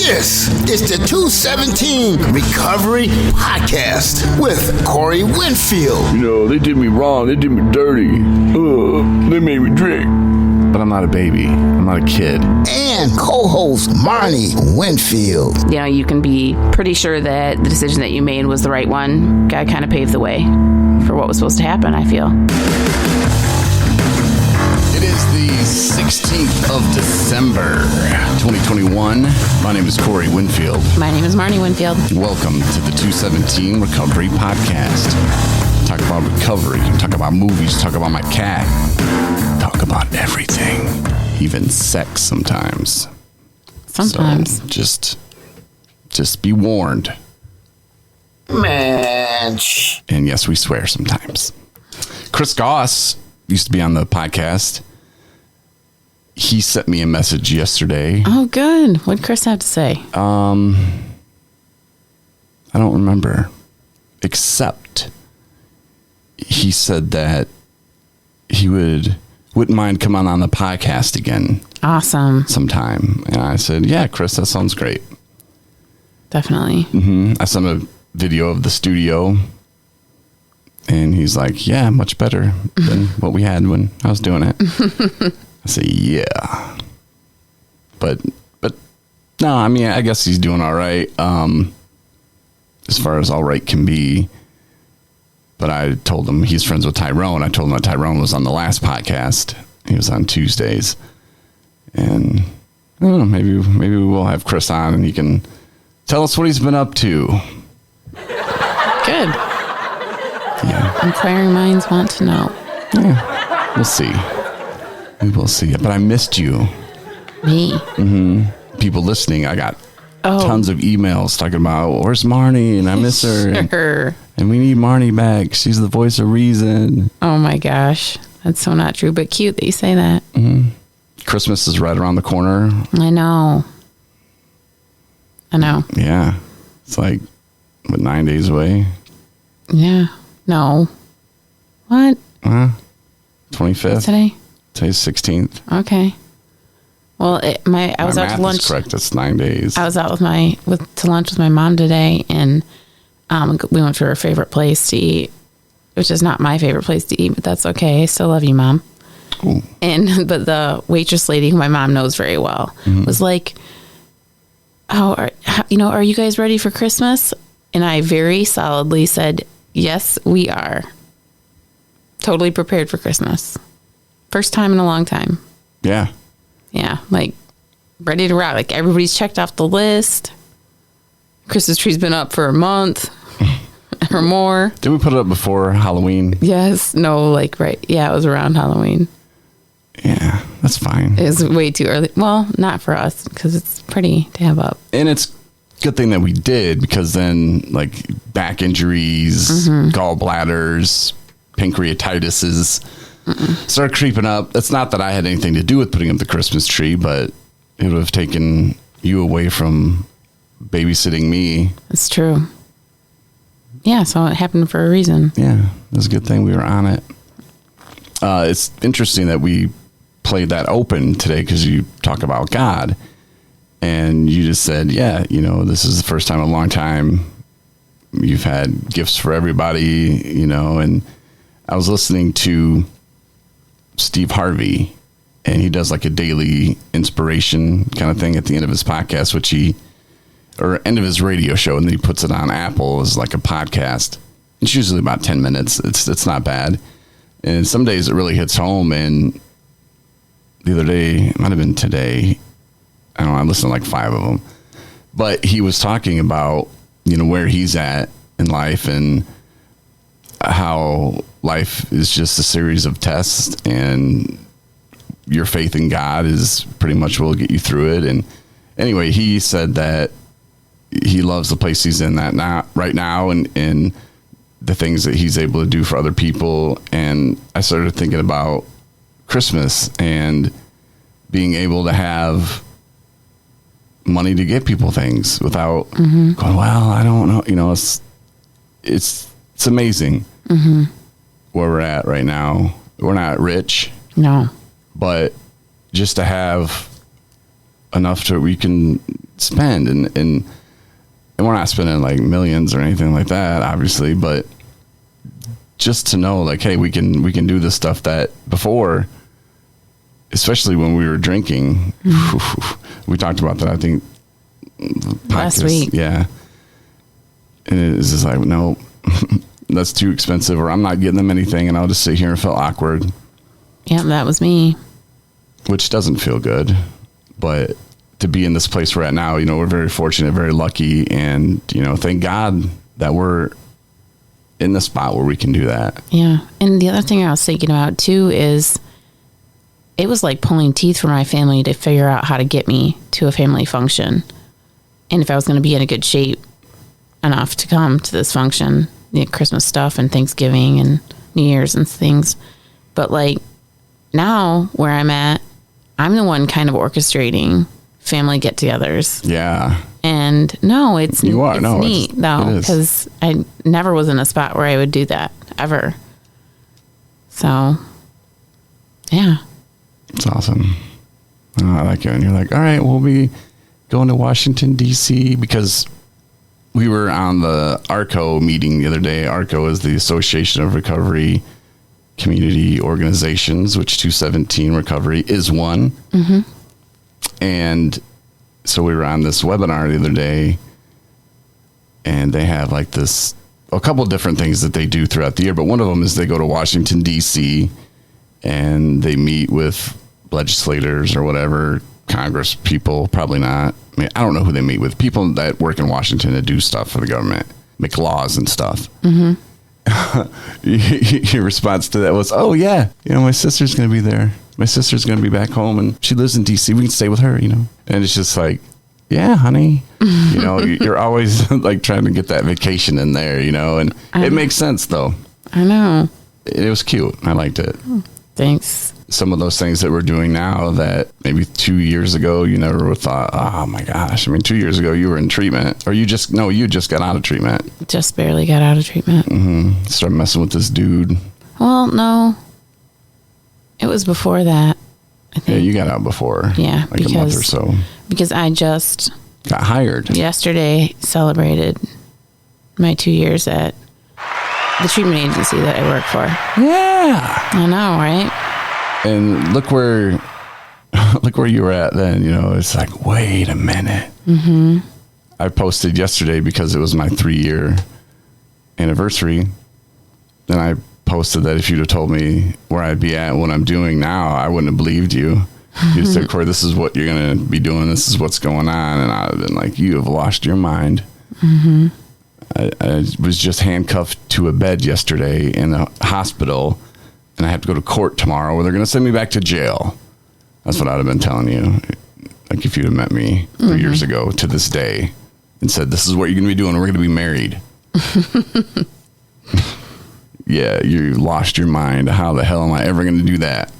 This is the 217 Recovery Podcast with Corey Winfield. You know, they did me wrong. They did me dirty. They made me drink. But I'm not a baby. I'm not a kid. And co-host Marnie Winfield. You know, you can be pretty sure that the decision that you made was the right one. God kind of paved the way for what was supposed to happen, I feel. It is the 16th of December, 2021. My name is Corey Winfield. My name is Marnie Winfield. Welcome to the 217 Recovery Podcast. Talk about recovery, talk about movies, talk about my cat, talk about everything, even sex sometimes. Sometimes. So just be warned. Man. And yes, we swear sometimes. Chris Goss used to be on the podcast. He sent me a message yesterday. Oh, good. What'd Chris have to say? I don't remember, except he said that he wouldn't mind coming on the podcast again. Awesome. Sometime. And I said, yeah, Chris, that sounds great. Definitely. I sent a video of the studio, and he's like, yeah, much better than what we had when I was doing it. I say, yeah. But no, I mean, I guess he's doing all right. As far as all right can be. But I told him he's friends with Tyrone. I told him that Tyrone was on the last podcast. He was on Tuesdays. And I don't know, maybe we will have Chris on and he can tell us what he's been up to. Good. Yeah. Inquiring minds want to know. Yeah. We'll see. We will see. But I missed you. Me. People listening, I got tons of emails talking about, where's Marnie? And I miss her. Sure. And we need Marnie back. She's the voice of reason. Oh my gosh. That's so not true, but cute that you say that. Christmas is right around the corner. I know. Yeah. It's like, 9 days away? Yeah. No. What? 25th? Today? Today's 16th. Okay. Well, I was out to lunch. Is correct. It's 9 days. I was out to lunch with my mom today, and we went to her favorite place to eat, which is not my favorite place to eat, but that's okay. I still love you, Mom. Ooh. But the waitress lady, who my mom knows very well, was like, are you guys ready for Christmas? And I very solidly said, yes, we are. Totally prepared for Christmas. First time in a long time. Yeah. Yeah, like ready to rock. Like everybody's checked off the list. Christmas tree's been up for a month or more. Did we put it up before Halloween? Yes. No, like right. Yeah, it was around Halloween. Yeah, that's fine. It was way too early. Well, not for us because it's pretty to have up. And it's a good thing that we did, because then like back injuries, gallbladders, pancreatitis started creeping up. It's not that I had anything to do with putting up the Christmas tree, but it would have taken you away from babysitting me. It's true. Yeah, so it happened for a reason. Yeah, it was a good thing we were on it. It's interesting that we played that open today because you talk about God, and you just said, yeah, this is the first time in a long time you've had gifts for everybody, and I was listening to Steve Harvey, and he does like a daily inspiration kind of thing at the end of his podcast, or end of his radio show, and then he puts it on Apple as like a podcast. It's usually about 10 minutes. It's not bad. And some days it really hits home. And the other day, it might have been today, I don't know, I listened to like 5 of them. But he was talking about, where he's at in life and how life is just a series of tests, and your faith in God is pretty much will get you through it. And anyway, he said that he loves the place he's in right now and the things that he's able to do for other people. And I started thinking about Christmas and being able to have money to get people things without going, well, I don't know. It's amazing where we're at right now. We're not rich. No. But just to have enough to we can spend. And we're not spending like millions or anything like that, obviously, but just to know like, hey, we can do this stuff that before, especially when we were drinking, we talked about that, I think, last week. Yeah. And it was just like, no, that's too expensive, or I'm not getting them anything, and I'll just sit here and feel awkward. Yeah, that was me. Which doesn't feel good. But to be in this place we're at now, you know, we're very fortunate, very lucky, and, you know, thank God that we're in the spot where we can do that. Yeah. And the other thing I was thinking about too is it was like pulling teeth for my family to figure out how to get me to a family function. And if I was going to be in a good shape enough to come to this function, the Christmas stuff and Thanksgiving and New Year's and things. But like now where I'm at, I'm the one kind of orchestrating family get-togethers. Yeah. And no, it's You are. it's No, neat though, because I never was in a spot where I would do that ever. So, yeah. It's awesome. Oh, I like it. And you're like, all right, we'll be going to Washington, D.C. because we were on the ARCO meeting the other day. ARCO is the Association of Recovery Community Organizations, which 217 Recovery is one. Mm-hmm. And so we were on this webinar the other day, and they have like a couple of different things that they do throughout the year. But one of them is they go to Washington, D.C., and they meet with legislators or whatever, Congress people, probably not. I mean, I don't know who they meet with. People that work in Washington that do stuff for the government, make laws and stuff. Mm-hmm. Your response to that was, oh, yeah, you know, my sister's going to be there. My sister's going to be back home, and she lives in D.C. We can stay with her, you know. And it's just like, yeah, honey. You know, you're always like trying to get that vacation in there, you know. And it makes sense, though. I know. It was cute. I liked it. Thanks. Some of those things that we're doing now that maybe 2 years ago you never would have thought, oh my gosh. I mean, 2 years ago you were in treatment, or you just got out of treatment. Just barely got out of treatment. Mm-hmm. Started messing with this dude. Well, no. It was before that, I think. Yeah, you got out before. Yeah, like a month or so. Because I just got hired. Yesterday celebrated my 2 years at the treatment agency that I work for. Yeah. I know, right? And look where you were at then, you know. It's like, wait a minute. Mm-hmm. I posted yesterday because it was my 3-year anniversary. And I posted that if you'd have told me where I'd be at, what I'm doing now, I wouldn't have believed you. You said, Corey, this is what you're going to be doing. This is what's going on. And I'd have been like, you have lost your mind. Mm-hmm. I was just handcuffed to a bed yesterday in the hospital, and I have to go to court tomorrow where they're going to send me back to jail. That's what I'd have been telling you. Like if you'd have met me 3 years ago to this day and said, this is what you're going to be doing. We're going to be married. Yeah, you lost your mind. How the hell am I ever going to do that?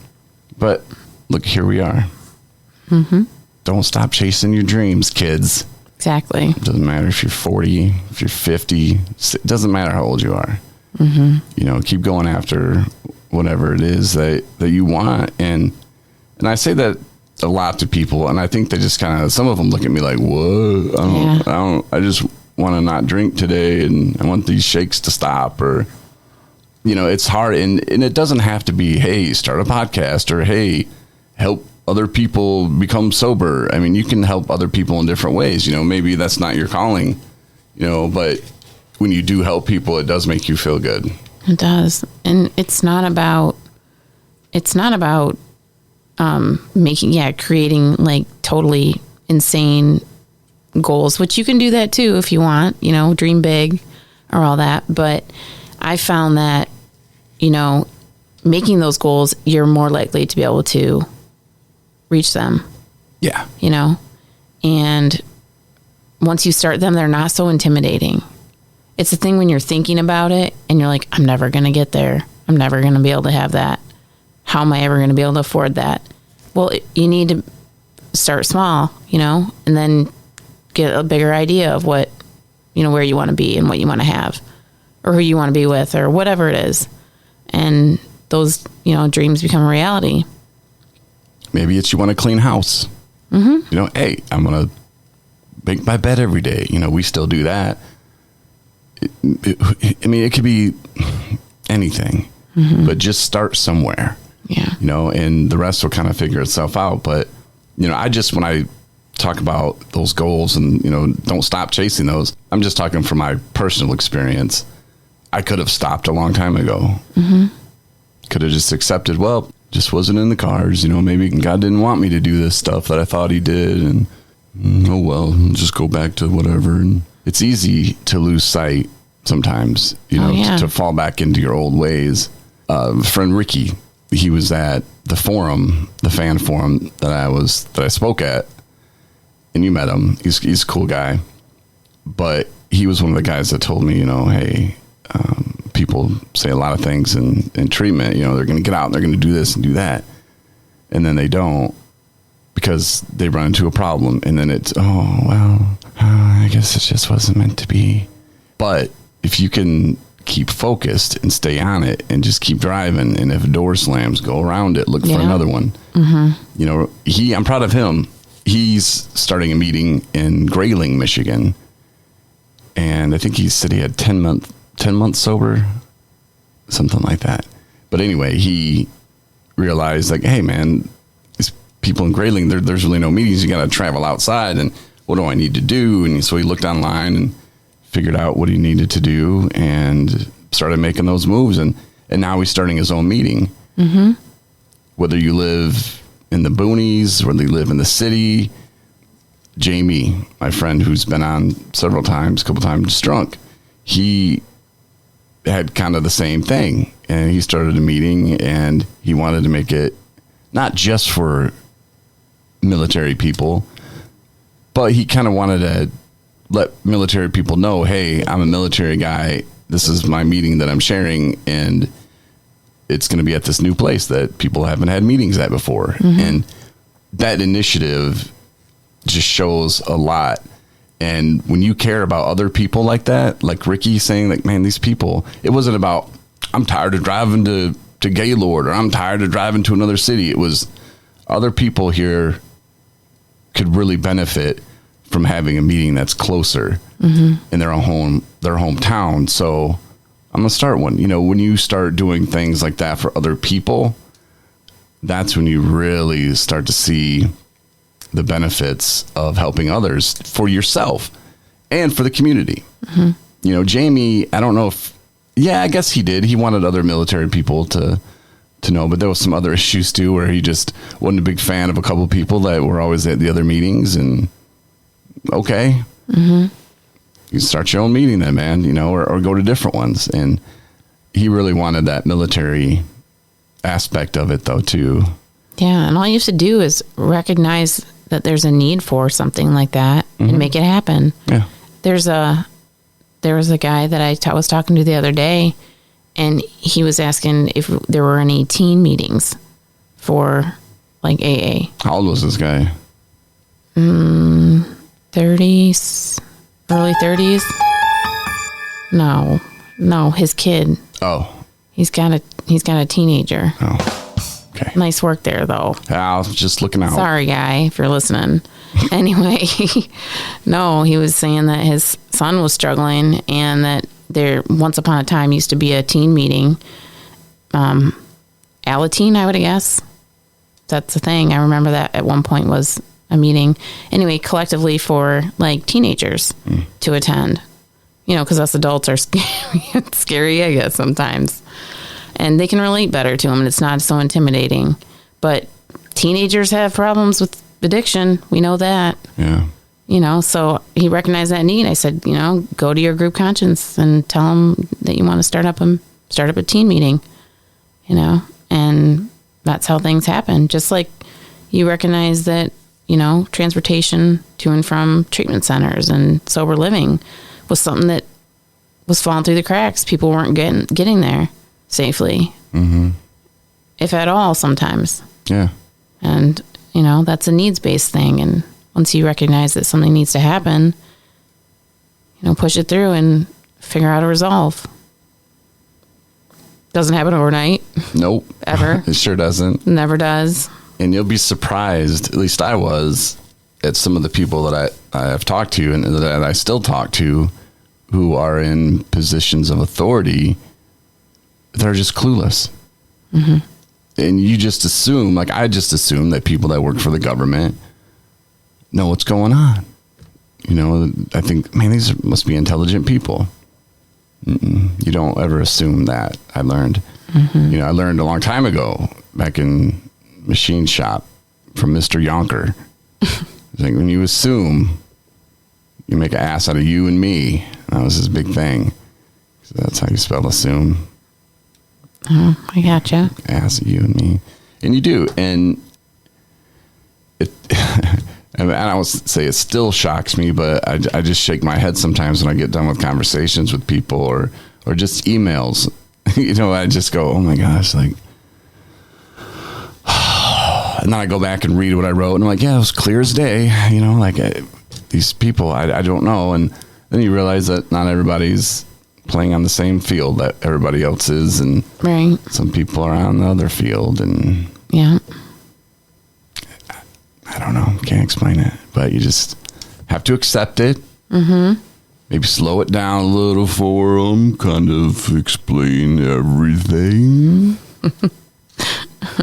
But look, here we are. Mm-hmm. Don't stop chasing your dreams, kids. Exactly. It doesn't matter if you're 40, if you're 50. It doesn't matter how old you are. Mm-hmm. You know, keep going after whatever it is that you want. And I say that a lot to people, and I think they just kind of, some of them look at me like, whoa, I just want to not drink today, and I want these shakes to stop, or, you know, it's hard. And it doesn't have to be, hey, start a podcast, or hey, help other people become sober. I mean, you can help other people in different ways. You know, maybe that's not your calling, you know, but when you do help people, it does make you feel good. It does. And it's not about creating like totally insane goals, which you can do that too if you want, you know, dream big or all that. But I found that, you know, making those goals, you're more likely to be able to reach them. Yeah. You know, and once you start them, they're not so intimidating. It's the thing when you're thinking about it and you're like, I'm never going to get there. I'm never going to be able to have that. How am I ever going to be able to afford that? Well, you need to start small, you know, and then get a bigger idea of what, you know, where you want to be and what you want to have or who you want to be with or whatever it is. And those, you know, dreams become a reality. Maybe it's you want a clean house. Mm-hmm. You know, hey, I'm going to make my bed every day. You know, we still do that. I mean, it could be anything, but just start somewhere. Yeah. You know, and the rest will kind of figure itself out. But, you know, when I talk about those goals and, you know, don't stop chasing those, I'm just talking from my personal experience. I could have stopped a long time ago. Could have just accepted, well, just wasn't in the cards. You know, maybe God didn't want me to do this stuff that I thought he did. And, oh, well, I'll just go back to whatever. And it's easy to lose sight sometimes, you know, to fall back into your old ways. Friend Ricky, he was at the forum, the fan forum that I spoke at, and you met him. He's a cool guy, but he was one of the guys that told me, you know, hey, people say a lot of things in treatment, you know, they're going to get out and they're going to do this and do that. And then they don't because they run into a problem. And then it's, I guess it just wasn't meant to be. But if you can keep focused and stay on it and just keep driving, and if a door slams, go around it, look for another one. You know, I'm proud of him. He's starting a meeting in Grayling, Michigan. And I think he said he had 10 months sober, something like that. But anyway, he realized, like, hey, man, these people in Grayling, there's really no meetings. You got to travel outside. And what do I need to do? And so he looked online and figured out what he needed to do and started making those moves. And now he's starting his own meeting. Whether you live in the boonies, whether you live in the city, Jamie, my friend who's been on several times, a couple times drunk, he had kind of the same thing. And he started a meeting and he wanted to make it not just for military people, but he kind of wanted to let military people know, hey, I'm a military guy. This is my meeting that I'm sharing, and it's going to be at this new place that people haven't had meetings at before. And that initiative just shows a lot. And when you care about other people like that, like Ricky saying, like, man, these people, it wasn't about, I'm tired of driving to Gaylord, or I'm tired of driving to another city. It was other people here could really benefit from having a meeting that's closer in their hometown. So I'm going to start one. You know, when you start doing things like that for other people, that's when you really start to see the benefits of helping others for yourself and for the community. You know, Jamie, I don't know if, I guess he did. He wanted other military people to know, but there was some other issues too, where he just wasn't a big fan of a couple of people that were always at the other meetings. And okay, you start your own meeting then, man, you know, or go to different ones. And he really wanted that military aspect of it though, too. Yeah. And all you have to do is recognize that there's a need for something like that and make it happen. Yeah. There was a guy that I was talking to the other day, and he was asking if there were any teen meetings for like AA. How old was this guy? 30s, early 30s. No, his kid. Oh. He's got a teenager. Oh. Okay. Nice work there, though. I was just looking out. Sorry, guy, if you're listening. Anyway, no, he was saying that his son was struggling, and that there once upon a time used to be a teen meeting. Alateen, I would guess. That's the thing. I remember that at one point was a meeting. Anyway, collectively for like teenagers to attend. You know, because us adults are scary, I guess, sometimes. And they can relate better to them, and it's not so intimidating. But teenagers have problems with addiction. We know that. Yeah. You know, so he recognized that need. I said, you know, go to your group conscience and tell them that you want to start up a teen meeting, you know, and that's how things happen. Just like you recognize that, you know, transportation to and from treatment centers and sober living was something that was falling through the cracks. People weren't getting there safely, if at all, sometimes. Yeah. And, you know, that's a needs-based thing. And once you recognize that something needs to happen, you know, push it through and figure out a resolve. Doesn't happen overnight. Nope. Ever. It sure doesn't. Never does. And you'll be surprised, at least I was, at some of the people that I have talked to and that I still talk to who are in positions of authority, they're just clueless. Mm-hmm. And you just assume, like I just assume that people that work for the government know what's going on. You know, I think, man, these must be intelligent people. You don't ever assume that. I learned, you know, I learned a long time ago back in machine shop from Mr. Yonker. Like when you assume, you make an ass out of you and me. That was his big thing. So that's how you spell assume. Oh, I gotcha. Ass of you and me. And you do. And it, and I would say it still shocks me, but I just shake my head sometimes when I get done with conversations with people or just emails. You know, I just go, oh my gosh, like, and then I go back and read what I wrote and I'm like, yeah, it was clear as day. You know, like these people, I don't know. And then you realize that not everybody's playing on the same field that everybody else is. And right. Some people are on the other field and yeah. I don't know. Can't explain it, but you just have to accept it. Mm-hmm. Maybe slow it down a little for them. Kind of explain everything.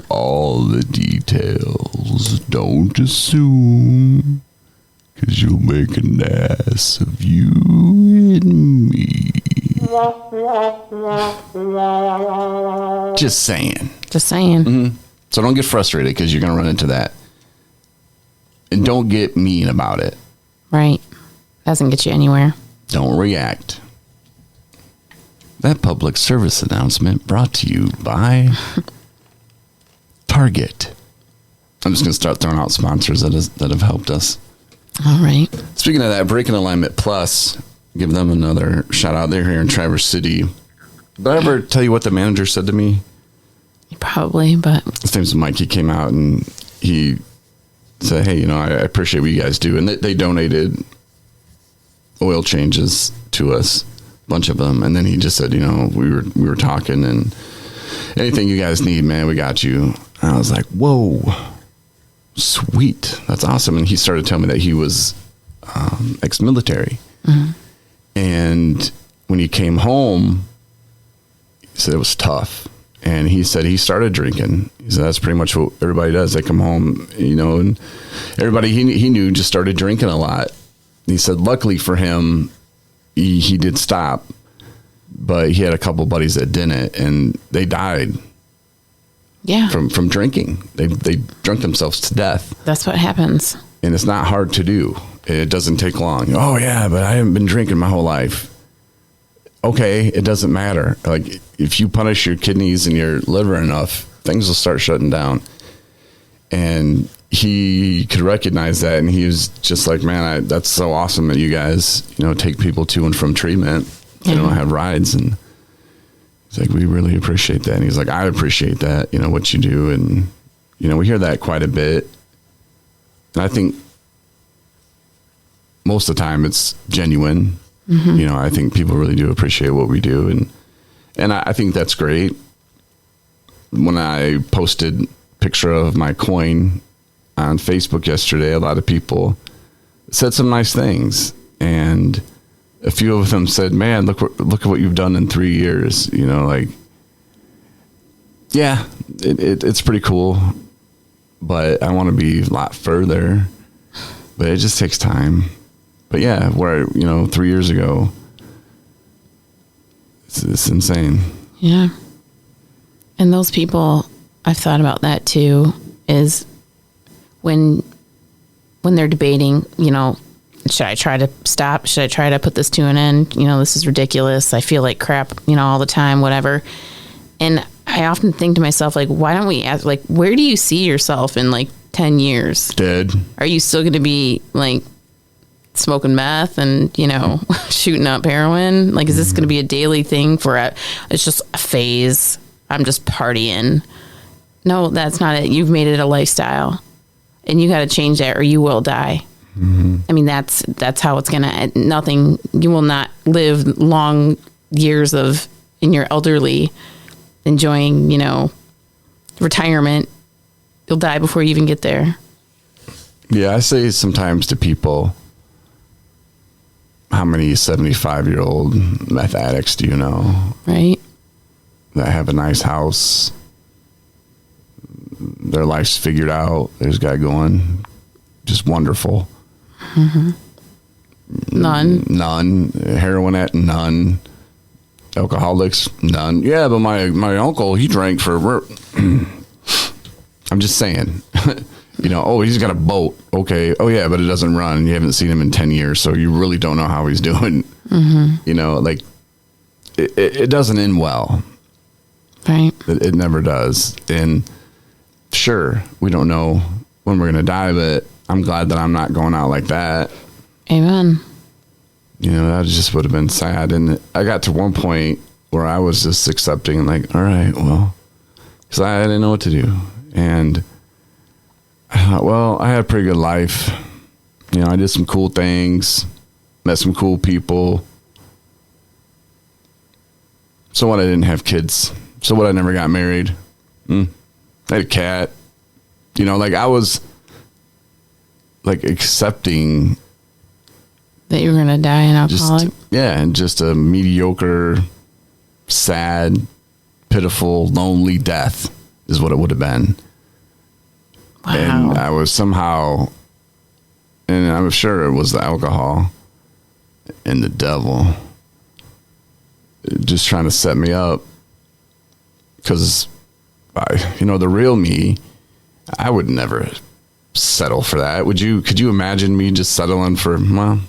All the details. Don't assume, because you'll make an ass of you and me. Just saying. Just saying. Mm-hmm. So don't get frustrated because you're going to run into that. And don't get mean about it. Right. Doesn't get you anywhere. Don't react. That public service announcement brought to you by Target. I'm just going to start throwing out sponsors that have helped us. All right. Speaking of that, Breaking Alignment Plus, give them another shout out. They're here in Traverse City. Did I ever tell you what the manager said to me? Probably, but... His name's Mike. He came out and he said, hey, you know, I appreciate what you guys do. And they donated oil changes to us, a bunch of them. And then he just said, you know, we were talking and anything you guys need, man, we got you. And I was like, whoa, sweet. That's awesome. And he started telling me that he was ex-military. Mm-hmm. And when he came home, he said it was tough. And he said he started drinking. He said that's pretty much what everybody does. They come home, you know, and everybody he knew just started drinking a lot. He said luckily for him, he did stop, but he had a couple buddies that didn't, and they died. Yeah. From drinking. They drunk themselves to death. That's what happens. And it's not hard to do. It doesn't take long. Oh yeah, but I haven't been drinking my whole life. Okay, it doesn't matter. Like if you punish your kidneys and your liver enough, things will start shutting down. And he could recognize that, and he was just like, man, that's so awesome that you guys, you know, take people to and from treatment. They don't have rides. And he's like, we really appreciate that. And he's like, I appreciate that, you know, what you do. And, you know, we hear that quite a bit. And I think most of the time it's genuine. Mm-hmm. You know, I think people really do appreciate what we do. And I think that's great. When I posted a picture of my coin on Facebook yesterday, a lot of people said some nice things. And a few of them said, man, look at what you've done in 3 years. You know, like, yeah, it's pretty cool, but I want to be a lot further, but it just takes time. But yeah, where, you know, 3 years ago, it's insane. Yeah. And those people, I've thought about that too, is when they're debating, you know, should I try to stop? Should I try to put this to an end? You know, this is ridiculous. I feel like crap, you know, all the time, whatever. And I often think to myself, like, why don't we ask, like, where do you see yourself in like 10 years? Dead. Are you still going to be like smoking meth and, you know, shooting up heroin? Like, is this going to be a daily thing it's just a phase? I'm just partying. No, that's not it. You've made it a lifestyle, and you got to change that or you will die. Mm-hmm. I mean, that's how it's going to, you will not live long years in your elderly enjoying, you know, retirement. You'll die before you even get there. Yeah, I say sometimes to people, how many 75-year-old meth addicts do you know? Right. That have a nice house, their life's figured out, they just got going, just wonderful. Mm-hmm. None. Heroin at none. Alcoholics, none. Yeah, but my uncle, he drank for. I'm just saying. Oh, he's got a boat. Okay. Oh, yeah, but it doesn't run. You haven't seen him in 10 years, so you really don't know how he's doing. Mm-hmm. It doesn't end well. Right. It never does. And sure, we don't know when we're going to die, but I'm glad that I'm not going out like that. Amen. That just would have been sad. And I got to one point where I was just accepting, like, all right, well, because I didn't know what to do. And I thought, well, I had a pretty good life. I did some cool things, met some cool people. So what? I didn't have kids. So what? I never got married. I had a cat. I was like accepting that you were going to die an alcoholic. And just a mediocre, sad, pitiful, lonely death is what it would have been. Wow. And I was somehow, and I'm sure it was the alcohol and the devil just trying to set me up. Because, the real me, I would never settle for that. Could you imagine me just settling for, well,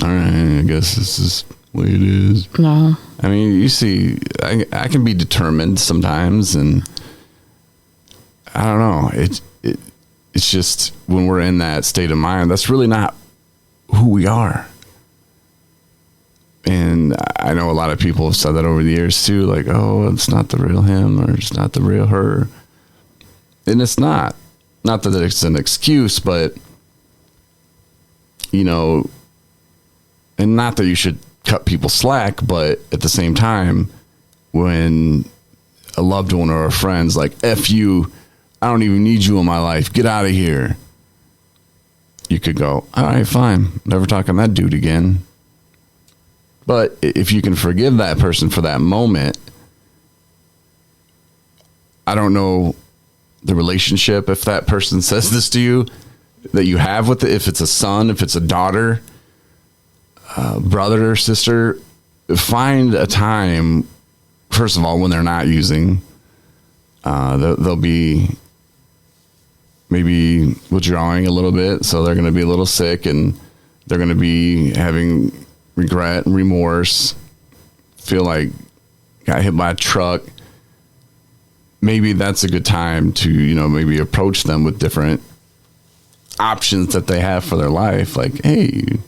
all right, I guess this is the way it is. No. I mean, you see, I can be determined sometimes, and I don't know. It's just when we're in that state of mind, that's really not who we are. And I know a lot of people have said that over the years too, like, oh, it's not the real him or it's not the real her. And it's not. Not that it's an excuse, but, and not that you should cut people slack, but at the same time, when a loved one or a friend's like, F you, I don't even need you in my life, get out of here. You could go, all right, fine, never talking to that dude again. But if you can forgive that person for that moment, I don't know the relationship, if that person says this to you, that you have with it, if it's a son, if it's a daughter, brother or sister, find a time, first of all, when they're not using, they'll be maybe withdrawing a little bit, so they're going to be a little sick, and they're going to be having regret and remorse, feel like got hit by a truck. Maybe that's a good time to, maybe approach them with different options that they have for their life. Like, hey, you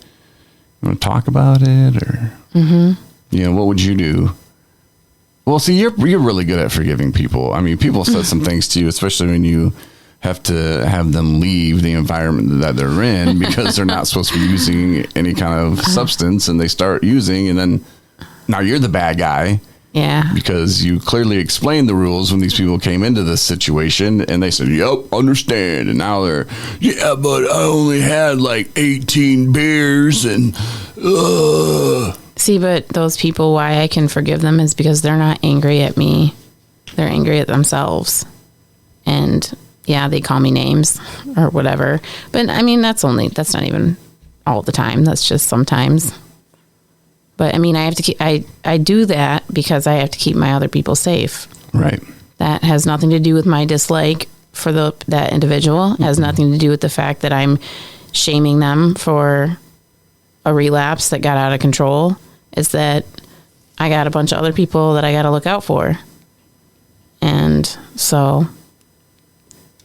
want to talk about it? Or, what would you do? Well, see, you're really good at forgiving people. I mean, people said some things to you, especially when you have to have them leave the environment that they're in because they're not supposed to be using any kind of substance, and they start using, and then now you're the bad guy. Yeah. Because you clearly explained the rules when these people came into this situation, and they said, yep, understand. And now they're, yeah, but I only had like 18 beers and, See, but those people, why I can forgive them is because they're not angry at me. They're angry at themselves. And yeah, they call me names or whatever. But I mean, that's not even all the time. That's just sometimes. But I mean, I have to keep, I do that because I have to keep my other people safe. Right. That has nothing to do with my dislike for that individual. It has nothing to do with the fact that I'm shaming them for a relapse that got out of control. It's that I got a bunch of other people that I got to look out for. And so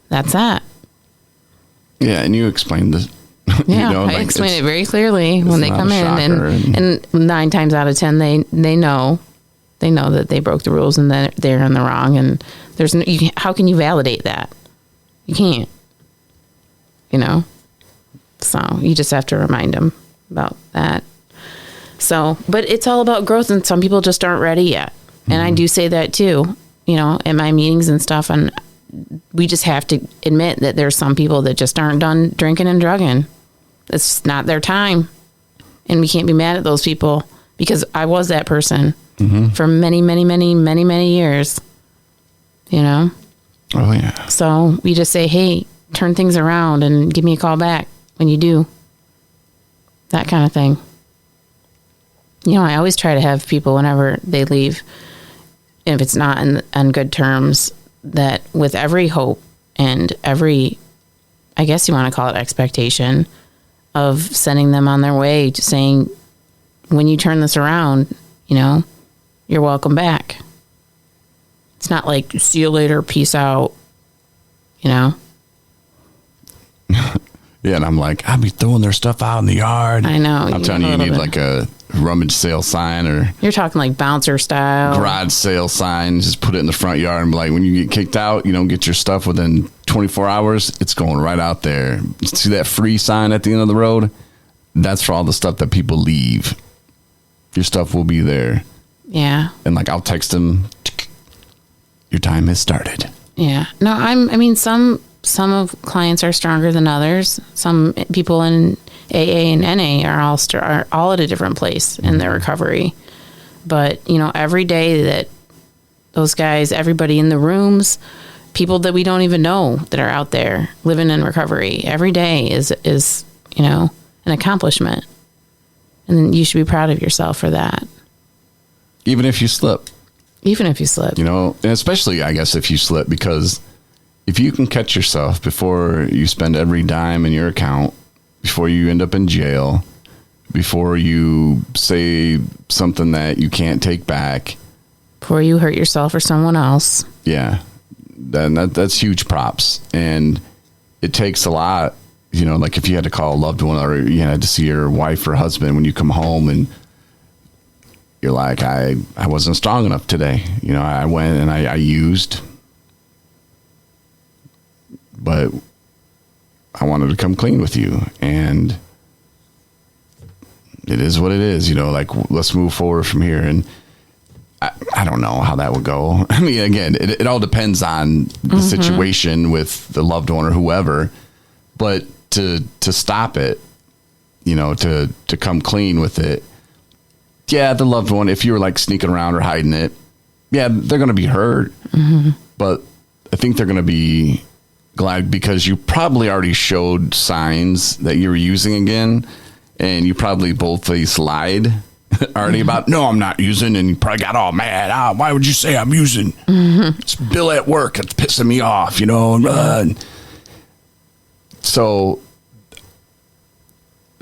that's that. Yeah. And you explained this. Yeah, I explain it very clearly when they come in, and 9 times out of 10 they know that they broke the rules and that they're in the wrong, and there's no, how can you validate that? You can't, so you just have to remind them about that. So, but it's all about growth, and some people just aren't ready yet, and I do say that too, at my meetings and stuff, and we just have to admit that there's some people that just aren't done drinking and drugging. It's not their time. And we can't be mad at those people, because I was that person for many, many, many, many, many years, you know? Oh, yeah. So we just say, hey, turn things around and give me a call back when you do. That kind of thing. You know, I always try to have people, whenever they leave, if it's not on good terms, that with every hope and every, I guess you want to call it expectation, of sending them on their way, to saying, when you turn this around, you know, you're welcome back. It's not like, see you later, peace out, you know? Yeah, and I'm like, I'd be throwing their stuff out in the yard. I know. I'm telling you, you need like a rummage sale sign, or you're talking like bouncer style. Garage sale sign. Just put it in the front yard and be like, when you get kicked out, you don't get your stuff within 24 hours, it's going right out there. See that free sign at the end of the road? That's for all the stuff that people leave. Your stuff will be there. Yeah. And like, I'll text them, your time has started. Yeah. No, I mean, some of clients are stronger than others. Some people in AA and NA are all at a different place in their recovery. But, you know, every day that those guys, everybody in the rooms, people that we don't even know that are out there living in recovery, every day is, you know, an accomplishment. And you should be proud of yourself for that. Even if you slip. Even if you slip. You know, and especially, I guess, if you slip, because if you can catch yourself before you spend every dime in your account, before you end up in jail, before you say something that you can't take back, before you hurt yourself or someone else. Yeah, then that's huge props. And it takes a lot, you know, like if you had to call a loved one, or you had to see your wife or husband when you come home and you're like, I wasn't strong enough today. You know, I went and I used, but I wanted to come clean with you. And it is what it is, you know, like, let's move forward from here. And I don't know how that would go. I mean, again, it all depends on the situation with the loved one or whoever, but to stop it, you know, to come clean with it. Yeah, the loved one, if you're like sneaking around or hiding it, yeah, they're going to be hurt. But I think they're going to be glad, because you probably already showed signs that you were using again, and you probably boldface lied already about, no, I'm not using, and you probably got all mad. Why would you say I'm using? It's Bill at work. It's pissing me off, you know. So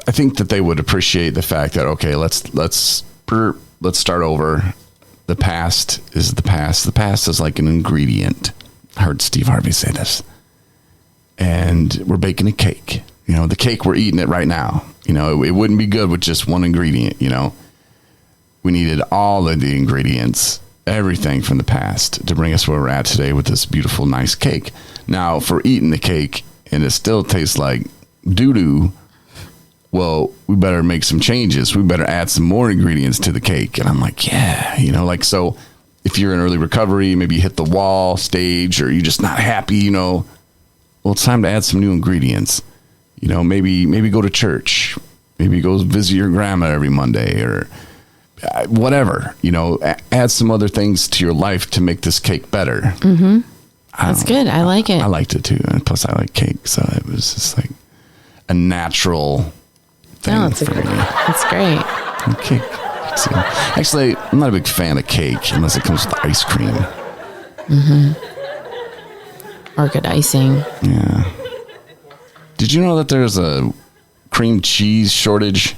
I think that they would appreciate the fact that, okay, let's start over. The past is the past. The past is like an ingredient. I heard Steve Harvey say this. And we're baking a cake. You know, the cake, we're eating it right now. You know, it wouldn't be good with just one ingredient, you know. We needed all of the ingredients, everything from the past, to bring us where we're at today with this beautiful, nice cake. Now, if we're eating the cake and it still tastes like doo-doo, well, we better make some changes. We better add some more ingredients to the cake. And I'm like, yeah, you know, like, so if you're in early recovery, maybe you hit the wall stage, or you're just not happy, you know, well, it's time to add some new ingredients. You know, maybe go to church, maybe go visit your grandma every Monday, or whatever, you know, add some other things to your life to make this cake better. That's good. I like it. I liked it too. And plus I like cake. So it was just like a natural thing. No, that's great. Cake. Actually, I'm not a big fan of cake unless it comes with ice cream. Or good icing. Yeah. Did you know that there's a cream cheese shortage?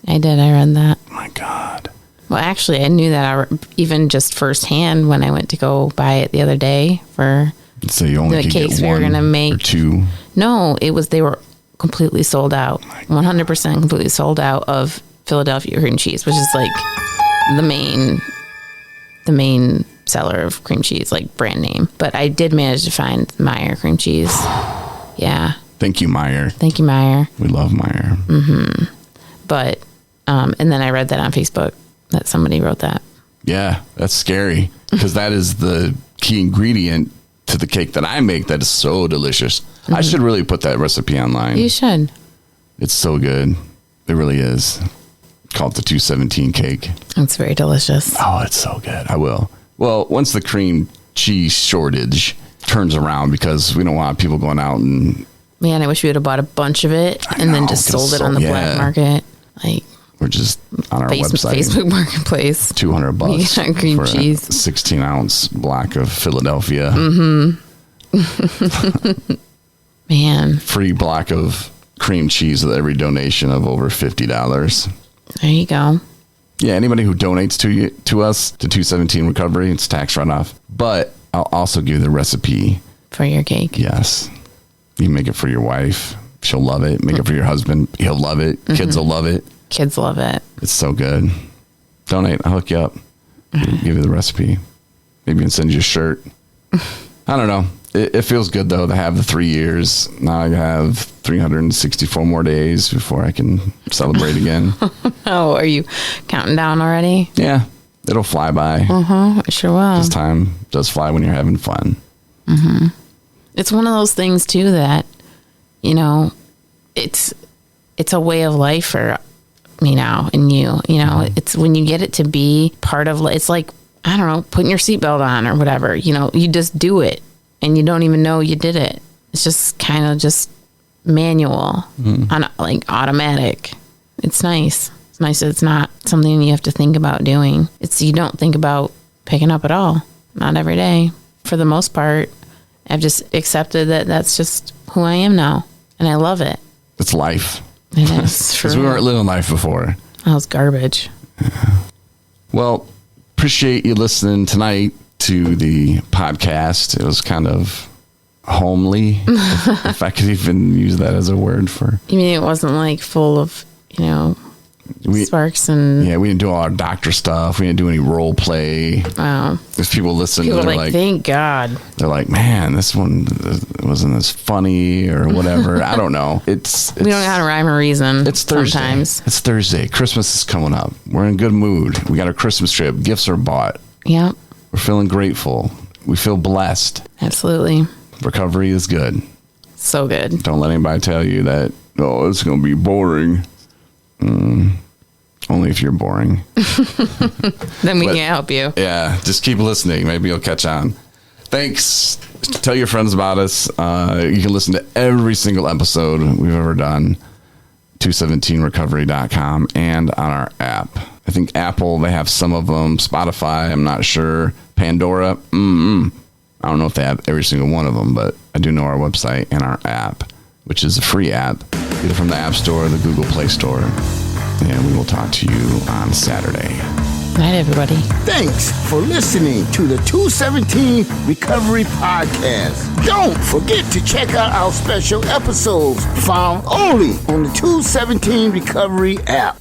I did. I read that. Oh my God. Well, actually, I knew that even just firsthand when I went to go buy it the other day for so you only the could cakes get we were going to make. Or two? No, they were completely sold out. 100% completely sold out of Philadelphia cream cheese, which is like the main seller of cream cheese, like brand name. But I did manage to find Meijer cream cheese. Yeah. Thank you, Meijer. Thank you, Meijer. We love Meijer. But, and then I read that on Facebook that somebody wrote that. Yeah, that's scary, because that is the key ingredient to the cake that I make that is so delicious. I should really put that recipe online. You should. It's so good. It really is. Call it the 217 cake. It's very delicious. Oh, it's so good. I will. Well, once the cream cheese shortage turns around, because we don't want people going out and... Man, I wish we would have bought a bunch of it and then just sold it on the black market. Like, we're just on our website. Facebook Marketplace. $200 Yeah, cream for cheese. a 16-ounce block of Philadelphia. Man. Free block of cream cheese with every donation of over $50. There you go. Yeah, anybody who donates to us, to 217 Recovery, it's tax runoff. But I'll also give you the recipe. For your cake. Yes. You make it for your wife. She'll love it. Make it for your husband. He'll love it. Kids will love it. Kids love it. It's so good. Donate. I'll hook you up. Give you the recipe. Maybe even send you a shirt. I don't know. It feels good, though, to have the 3 years. Now I have 364 more days before I can celebrate again. Oh, are you counting down already? Yeah. It'll fly by. It sure will. This time does fly when you're having fun. It's one of those things, too, that, you know, it's a way of life for me now and you. You know, it's when you get it to be part of, it's like, I don't know, putting your seatbelt on or whatever. You know, you just do it and you don't even know you did it. It's just kind of just manual, on like automatic. It's nice. It's nice that it's not something you have to think about doing. You don't think about picking up at all. Not every day. For the most part, I've just accepted that that's just who I am now. And I love it. It's life. It is. Because we weren't living life before. That was garbage. Well, appreciate you listening tonight to the podcast. It was kind of homely, if I could even use that as a word for... You mean it wasn't like full of, you know, sparks and... Yeah, we didn't do all our doctor stuff. We didn't do any role play. Wow. There's people listening. People They're are like, thank God. They're like, man, this one wasn't as funny or whatever. I don't know. It's we don't know how to rhyme or reason. It's Thursday. Sometimes. It's Thursday. Christmas is coming up. We're in a good mood. We got our Christmas tree up. Gifts are bought. Yep. We're feeling grateful. We feel blessed. Absolutely. Recovery is good. So good. Don't let anybody tell you that, oh, it's going to be boring. Only if you're boring. Then we can't help you. Yeah, just keep listening. Maybe you'll catch on. Thanks. Tell your friends about us. You can listen to every single episode we've ever done. 217recovery.com and on our app. I think Apple, they have some of them. Spotify, I'm not sure. Pandora, I don't know if they have every single one of them, but I do know our website and our app, which is a free app, either from the App Store or the Google Play Store. And we will talk to you on Saturday. Good night, everybody. Thanks for listening to the 217 Recovery Podcast. Don't forget to check out our special episodes found only on the 217 Recovery app.